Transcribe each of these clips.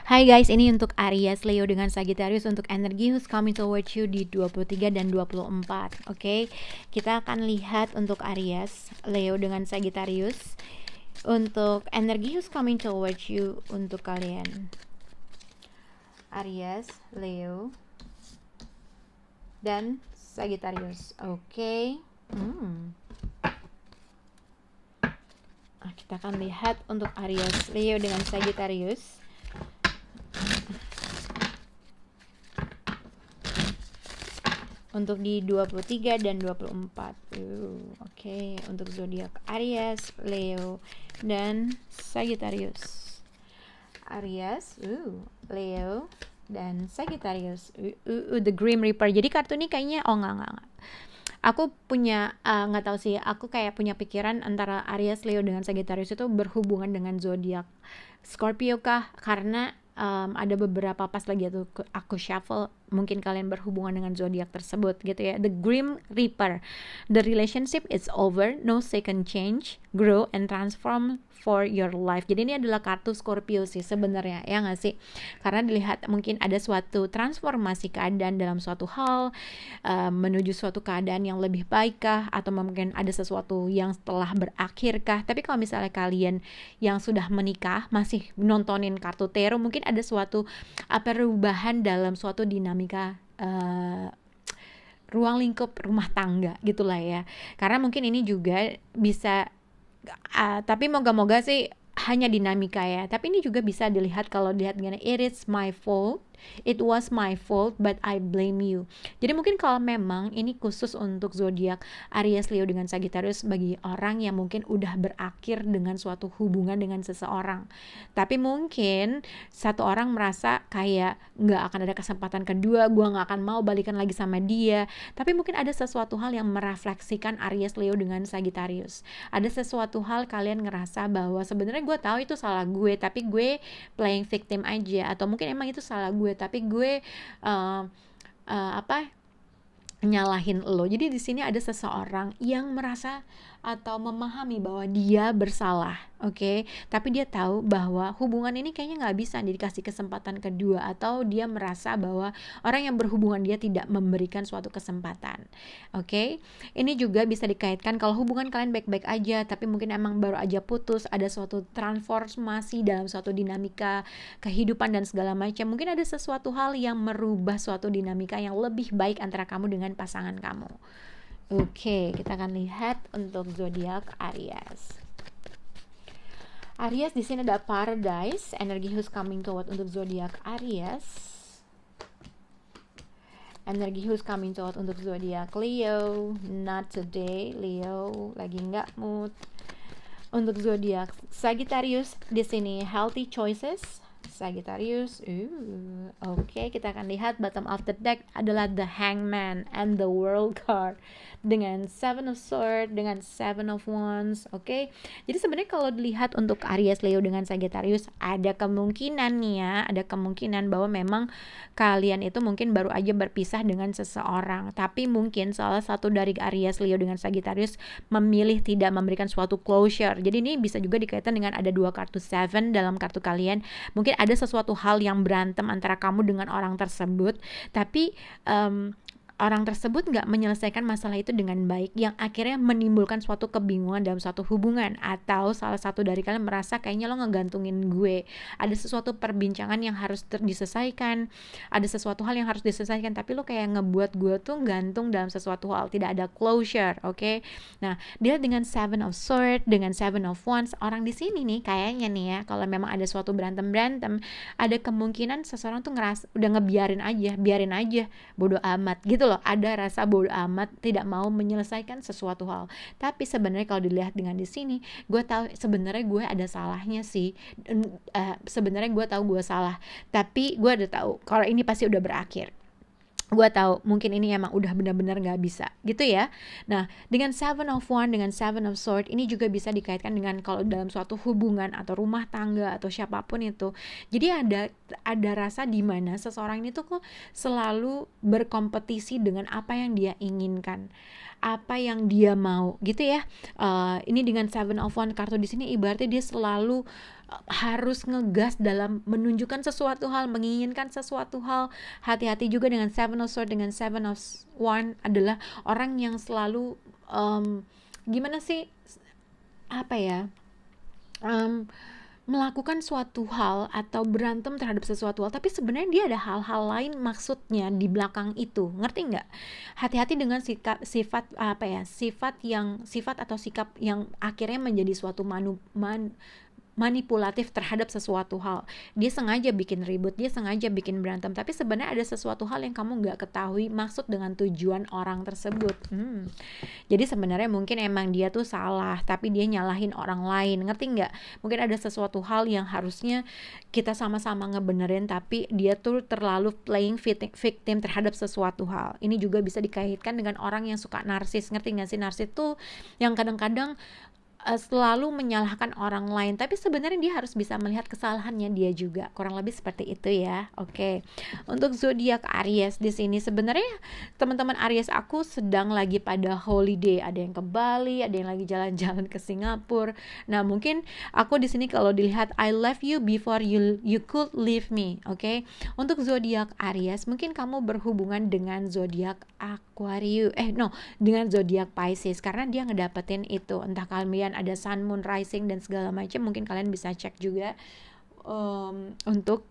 Hai guys, ini untuk Aries, Leo dengan Sagittarius untuk energi who's coming towards you di 23 dan 24. Oke, kita akan lihat untuk Aries, Leo dengan Sagittarius untuk energi who's coming towards you untuk kalian. Aries, Leo dan Sagittarius. Oke. Kita akan lihat untuk Aries, Leo dengan Sagittarius. Untuk di 23 dan 24. Oke. Untuk zodiak Aries, Leo dan Sagittarius. Aries, Leo dan Sagittarius. The Grim Reaper. Jadi kartu ini kayaknya enggak. Aku punya nggak tahu sih, aku kayak punya pikiran antara Aries, Leo dengan Sagittarius itu berhubungan dengan zodiak Scorpio kah? Karena ada beberapa pas lagi aku shuffle, mungkin kalian berhubungan dengan zodiak tersebut gitu ya. The Grim Reaper. The relationship is over, no second change, grow and transform for your life. Jadi ini adalah kartu Scorpio sih sebenarnya, ya nggak sih? Karena dilihat mungkin ada suatu transformasi keadaan dalam suatu hal, menuju suatu keadaan yang lebih baik kah, atau mungkin ada sesuatu yang telah berakhir kah. Tapi kalau misalnya kalian yang sudah menikah masih nontonin kartu tarot, mungkin ada suatu perubahan dalam suatu dinamika ruang lingkup rumah tangga gitulah ya. Karena mungkin ini juga bisa tapi moga-moga sih hanya dinamika ya. Tapi ini juga bisa dilihat kalau dilihat gini, it was my fault but I blame you. Jadi mungkin kalau memang ini khusus untuk zodiak Aries, Leo dengan Sagittarius bagi orang yang mungkin udah berakhir dengan suatu hubungan dengan seseorang, tapi mungkin satu orang merasa kayak nggak akan ada kesempatan kedua, gue nggak akan mau balikan lagi sama dia. Tapi mungkin ada sesuatu hal yang merefleksikan Aries, Leo dengan Sagittarius. Ada sesuatu hal kalian ngerasa bahwa sebenarnya gue tahu itu salah gue, tapi gue playing victim aja, atau mungkin emang itu salah gue tapi gue nyalahin lo. Jadi di sini ada seseorang yang merasa atau memahami bahwa dia bersalah, oke? Tapi dia tahu bahwa hubungan ini kayaknya nggak bisa dikasih kesempatan kedua, atau dia merasa bahwa orang yang berhubungan dia tidak memberikan suatu kesempatan, oke? Ini juga bisa dikaitkan kalau hubungan kalian baik-baik aja, tapi mungkin emang baru aja putus, ada suatu transformasi dalam suatu dinamika kehidupan dan segala macam. Mungkin ada sesuatu hal yang merubah suatu dinamika yang lebih baik antara kamu dengan pasangan kamu. Oke, kita akan lihat untuk zodiak Aries. Aries di sini ada Paradise, energi who's coming toward untuk zodiak Aries. Energi who's coming toward untuk zodiak Leo, not today. Leo lagi nggak mood. Untuk zodiak Sagittarius di sini healthy choices. Sagittarius, oke, kita akan lihat bottom of the deck adalah the Hangman and the World card dengan Seven of Swords, dengan Seven of Wands, oke. Jadi sebenarnya kalau dilihat untuk Aries, Leo dengan Sagittarius, ada kemungkinan nih ya, ada kemungkinan bahwa memang kalian itu mungkin baru aja berpisah dengan seseorang, tapi mungkin salah satu dari Aries, Leo dengan Sagittarius memilih tidak memberikan suatu closure. Jadi ini bisa juga dikaitkan dengan ada dua kartu Seven dalam kartu kalian. Mungkin ada sesuatu hal yang berantem antara kamu dengan orang tersebut, tapi orang tersebut nggak menyelesaikan masalah itu dengan baik, yang akhirnya menimbulkan suatu kebingungan dalam suatu hubungan. Atau salah satu dari kalian merasa kayaknya lo ngegantungin gue, ada sesuatu perbincangan yang harus diselesaikan, ada sesuatu hal yang harus diselesaikan, tapi lo kayak ngebuat gue tuh gantung dalam sesuatu hal, tidak ada closure, oke? Nah, dia dengan Seven of Swords, dengan Seven of Wands, orang di sini nih kayaknya nih ya, kalau memang ada suatu berantem, ada kemungkinan seseorang tuh ngerasa udah biarin aja, bodo amat gitu loh. Ada rasa bodo amat, tidak mau menyelesaikan sesuatu hal. Tapi sebenarnya kalau dilihat dengan di sini, gue tahu sebenarnya gue ada salahnya sih. Sebenarnya gue tahu gue salah, tapi gue udah tahu kalau ini pasti udah berakhir. Gue tahu mungkin ini emang udah benar-benar gak bisa gitu ya. Nah, dengan Seven of Wands, dengan Seven of Swords, ini juga bisa dikaitkan dengan kalau dalam suatu hubungan atau rumah tangga atau siapapun itu. Jadi ada rasa di mana seseorang ini tuh kok selalu berkompetisi dengan apa yang dia inginkan, apa yang dia mau gitu ya. Ini dengan Seven of Wands kartu di sini ibaratnya dia selalu harus ngegas dalam menunjukkan sesuatu hal, menginginkan sesuatu hal. Hati-hati juga dengan Seven of Swords, dengan Seven of Wands adalah orang yang selalu gimana sih, apa ya, melakukan suatu hal atau berantem terhadap sesuatu hal, tapi sebenarnya dia ada hal-hal lain maksudnya di belakang itu, ngerti nggak? Hati-hati dengan sifat atau sikap yang akhirnya menjadi suatu manipulatif terhadap sesuatu hal. Dia sengaja bikin ribut, dia sengaja bikin berantem, tapi sebenarnya ada sesuatu hal yang kamu nggak ketahui maksud dengan tujuan orang tersebut. Jadi sebenarnya mungkin emang dia tuh salah, tapi dia nyalahin orang lain, ngerti nggak? Mungkin ada sesuatu hal yang harusnya kita sama-sama ngebenerin, tapi dia tuh terlalu playing victim terhadap sesuatu hal. Ini juga bisa dikaitkan dengan orang yang suka narsis, ngerti nggak sih? Narsis tuh yang kadang-kadang selalu menyalahkan orang lain, tapi sebenarnya dia harus bisa melihat kesalahannya dia juga, kurang lebih seperti itu ya. Oke. Untuk zodiak Aries di sini sebenarnya teman-teman Aries aku sedang lagi pada holiday, ada yang ke Bali, ada yang lagi jalan-jalan ke Singapura. Nah mungkin aku di sini kalau dilihat I love you before you could leave me. Oke. Untuk zodiak Aries mungkin kamu berhubungan dengan zodiak Aquarius, dengan zodiak Pisces, karena dia ngedapetin itu, entah kalian ada Sun, Moon, Rising dan segala macam. Mungkin kalian bisa cek juga untuk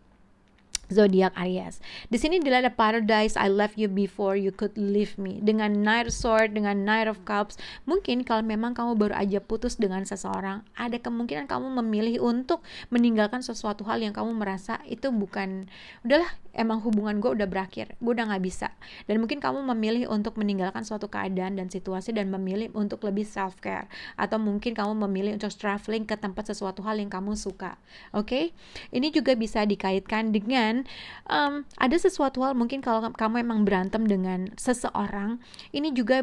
zodiak Aries. Di sini dilihat ada Paradise, I left you before you could leave me. Dengan Knight of Swords, dengan Knight of Cups, mungkin kalau memang kamu baru aja putus dengan seseorang, ada kemungkinan kamu memilih untuk meninggalkan sesuatu hal yang kamu merasa itu bukan, udahlah, emang hubungan gue udah berakhir, gue udah gak bisa. Dan mungkin kamu memilih untuk meninggalkan suatu keadaan dan situasi dan memilih untuk lebih self care, atau mungkin kamu memilih untuk traveling ke tempat sesuatu hal yang kamu suka. Oke? Ini juga bisa dikaitkan dengan ada sesuatu hal, mungkin kalau kamu emang berantem dengan seseorang, ini juga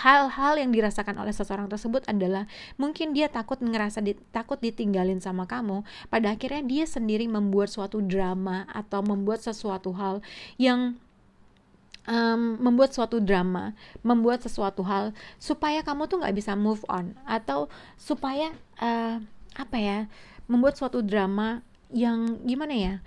hal-hal yang dirasakan oleh seseorang tersebut adalah mungkin dia takut ditinggalin sama kamu. Pada akhirnya dia sendiri membuat suatu drama atau membuat sesuatu hal yang membuat sesuatu hal supaya kamu tuh nggak bisa move on, atau supaya membuat suatu drama yang gimana ya.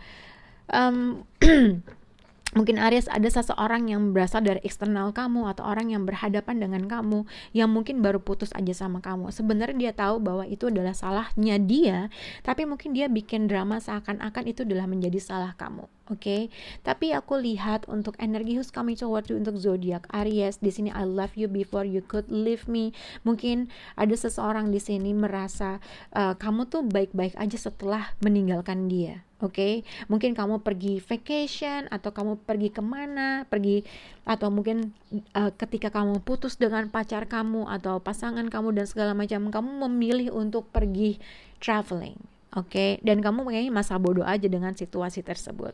Mungkin Aries ada seseorang yang berasal dari eksternal kamu, atau orang yang berhadapan dengan kamu yang mungkin baru putus aja sama kamu. Sebenarnya dia tahu bahwa itu adalah salahnya dia, tapi mungkin dia bikin drama seakan-akan itu adalah menjadi salah kamu. Oke, tapi aku lihat untuk energi who's coming toward you untuk zodiak Aries di sini, I love you before you could leave me. Mungkin ada seseorang di sini merasa kamu tuh baik-baik aja setelah meninggalkan dia. Oke, mungkin kamu pergi vacation, atau kamu pergi kemana, atau mungkin ketika kamu putus dengan pacar kamu atau pasangan kamu dan segala macam, kamu memilih untuk pergi traveling. Oke, dan kamu kayaknya masa bodoh aja dengan situasi tersebut.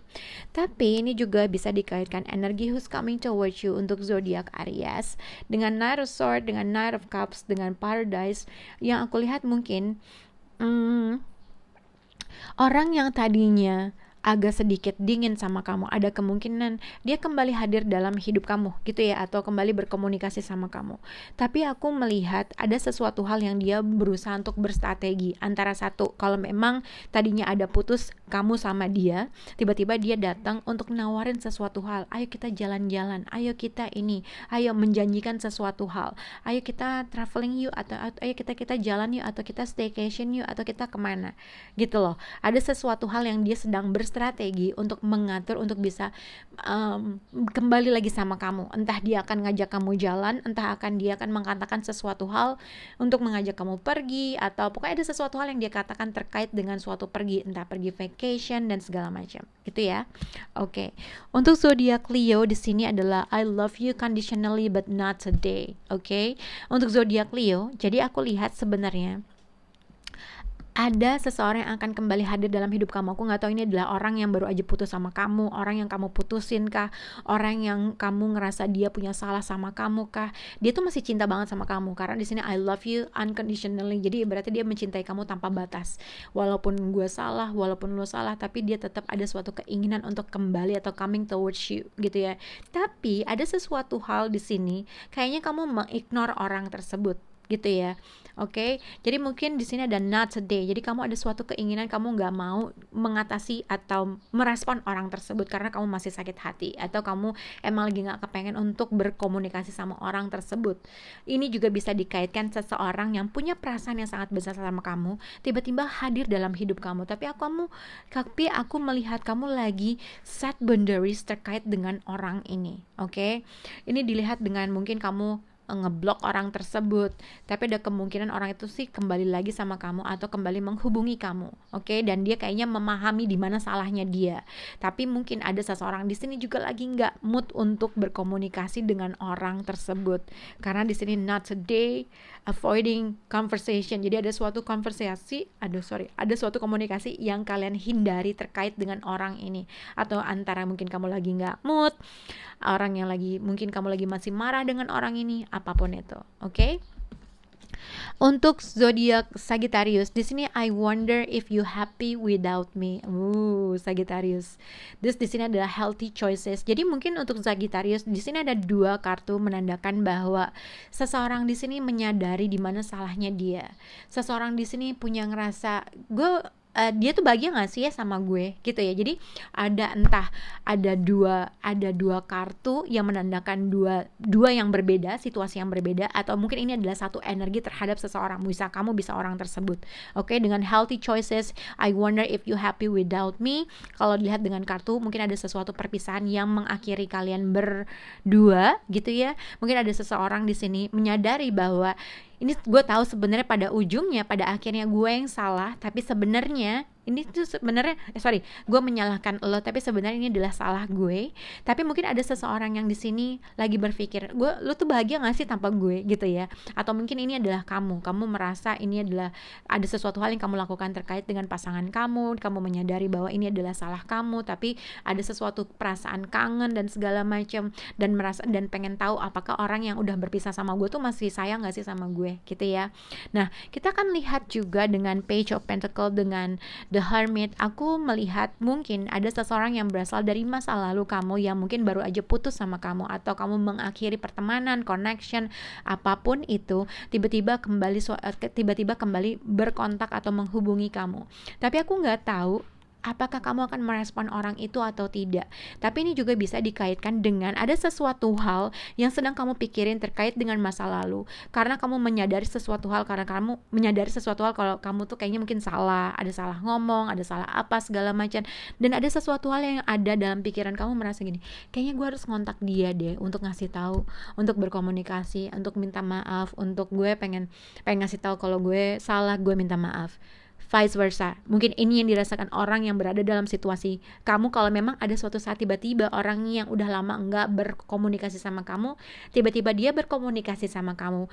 Tapi ini juga bisa dikaitkan energi who's coming towards you untuk zodiak Aries dengan Knight of Swords, dengan Knight of Cups, dengan Paradise. Yang aku lihat mungkin orang yang tadinya agak sedikit dingin sama kamu, ada kemungkinan dia kembali hadir dalam hidup kamu gitu ya, atau kembali berkomunikasi sama kamu. Tapi aku melihat ada sesuatu hal yang dia berusaha untuk berstrategi. Antara satu, kalau memang tadinya ada putus kamu sama dia, tiba-tiba dia datang untuk nawarin sesuatu hal, ayo kita jalan-jalan, ayo kita ayo menjanjikan sesuatu hal, ayo kita traveling yuk, atau ayo kita jalan yuk, atau kita staycation yuk, atau kita kemana gitu loh. Ada sesuatu hal yang dia sedang strategi untuk mengatur untuk bisa kembali lagi sama kamu. Entah dia akan ngajak kamu jalan, entah dia akan mengatakan sesuatu hal untuk mengajak kamu pergi, atau pokoknya ada sesuatu hal yang dia katakan terkait dengan suatu pergi, entah pergi vacation dan segala macam. Gitu ya. Oke. Untuk zodiak Leo di sini adalah I love you conditionally but not today. Oke. Untuk zodiak Leo, jadi aku lihat sebenarnya ada seseorang yang akan kembali hadir dalam hidup kamu. Aku gak tahu ini adalah orang yang baru aja putus sama kamu, orang yang kamu putusin kah, orang yang kamu ngerasa dia punya salah sama kamu kah. Dia tuh masih cinta banget sama kamu, karena di sini I love you unconditionally. Jadi berarti dia mencintai kamu tanpa batas. Walaupun gue salah, walaupun lo salah, tapi dia tetap ada suatu keinginan untuk kembali atau coming towards you gitu ya. Tapi ada sesuatu hal di sini kayaknya kamu mengignore orang tersebut. gitu ya. Oke, jadi mungkin di sini ada not today. Jadi kamu ada suatu keinginan, kamu nggak mau mengatasi atau merespon orang tersebut karena kamu masih sakit hati, atau kamu emang lagi nggak kepengen untuk berkomunikasi sama orang tersebut. Ini juga bisa dikaitkan seseorang yang punya perasaan yang sangat besar sama kamu, tiba-tiba hadir dalam hidup kamu, tapi aku melihat kamu lagi set boundaries terkait dengan orang ini. Oke, ini dilihat dengan mungkin kamu ngeblok orang tersebut, tapi ada kemungkinan orang itu sih kembali lagi sama kamu atau kembali menghubungi kamu, oke? Dan dia kayaknya memahami di mana salahnya dia. Tapi mungkin ada seseorang di sini juga lagi nggak mood untuk berkomunikasi dengan orang tersebut, karena di sini not today, avoiding conversation. Jadi ada suatu komunikasi yang kalian hindari terkait dengan orang ini, atau antara mungkin kamu lagi nggak mood, orang yang lagi mungkin kamu lagi masih marah dengan orang ini, apapun itu, oke? Untuk zodiak Sagittarius, di sini I wonder if you happy without me. Sagittarius. Terus di sini adalah healthy choices. Jadi mungkin untuk Sagittarius di sini ada 2 kartu menandakan bahwa seseorang di sini menyadari di mana salahnya dia. Seseorang di sini punya ngerasa dia tuh bahagia gak sih ya sama gue gitu ya. Jadi ada dua kartu yang menandakan dua yang berbeda, situasi yang berbeda, atau mungkin ini adalah satu energi terhadap seseorang. Bisa kamu, bisa orang tersebut. Oke, dengan healthy choices, I wonder if you happy without me. Kalau dilihat dengan kartu, mungkin ada sesuatu perpisahan yang mengakhiri kalian berdua gitu ya. Mungkin ada seseorang di sini menyadari bahwa ini gue tahu sebenarnya pada ujungnya, pada akhirnya gue yang salah, tapi sebenarnya ini tuh sebenarnya gue menyalahkan lo, tapi sebenarnya ini adalah salah gue. Tapi mungkin ada seseorang yang di sini lagi berpikir, lo tuh bahagia gak sih tanpa gue gitu ya. Atau mungkin ini adalah kamu merasa ini adalah ada sesuatu hal yang kamu lakukan terkait dengan pasangan kamu menyadari bahwa ini adalah salah kamu, tapi ada sesuatu perasaan kangen dan segala macam, dan merasa dan pengen tahu apakah orang yang udah berpisah sama gue tuh masih sayang gak sih sama gue gitu ya. Nah, kita akan lihat juga dengan Page of Pentacle, dengan The Hermit. Aku melihat mungkin ada seseorang yang berasal dari masa lalu kamu yang mungkin baru aja putus sama kamu, atau kamu mengakhiri pertemanan, connection, apapun itu, tiba-tiba kembali berkontak atau menghubungi kamu. Tapi aku nggak tahu apakah kamu akan merespon orang itu atau tidak. Tapi ini juga bisa dikaitkan dengan ada sesuatu hal yang sedang kamu pikirin terkait dengan masa lalu, karena kamu menyadari sesuatu hal kalau kamu tuh kayaknya mungkin salah, ada salah ngomong, ada salah apa segala macam, dan ada sesuatu hal yang ada dalam pikiran kamu merasa gini, kayaknya gue harus ngontak dia deh untuk ngasih tahu, untuk berkomunikasi, untuk minta maaf, untuk gue pengen ngasih tahu kalau gue salah, gue minta maaf. Vice versa, mungkin ini yang dirasakan orang yang berada dalam situasi kamu. Kalau memang ada suatu saat tiba-tiba orang yang udah lama enggak berkomunikasi sama kamu, tiba-tiba dia berkomunikasi sama kamu,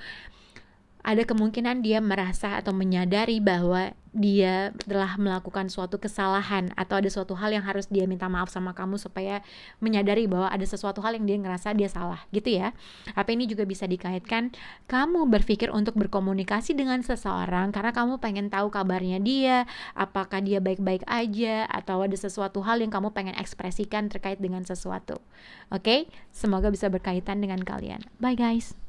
ada kemungkinan dia merasa atau menyadari bahwa dia telah melakukan suatu kesalahan, atau ada suatu hal yang harus dia minta maaf sama kamu supaya menyadari bahwa ada sesuatu hal yang dia ngerasa dia salah gitu ya. Tapi ini juga bisa dikaitkan kamu berpikir untuk berkomunikasi dengan seseorang karena kamu pengen tahu kabarnya dia, apakah dia baik-baik aja, atau ada sesuatu hal yang kamu pengen ekspresikan terkait dengan sesuatu. Oke, semoga bisa berkaitan dengan kalian. Bye guys.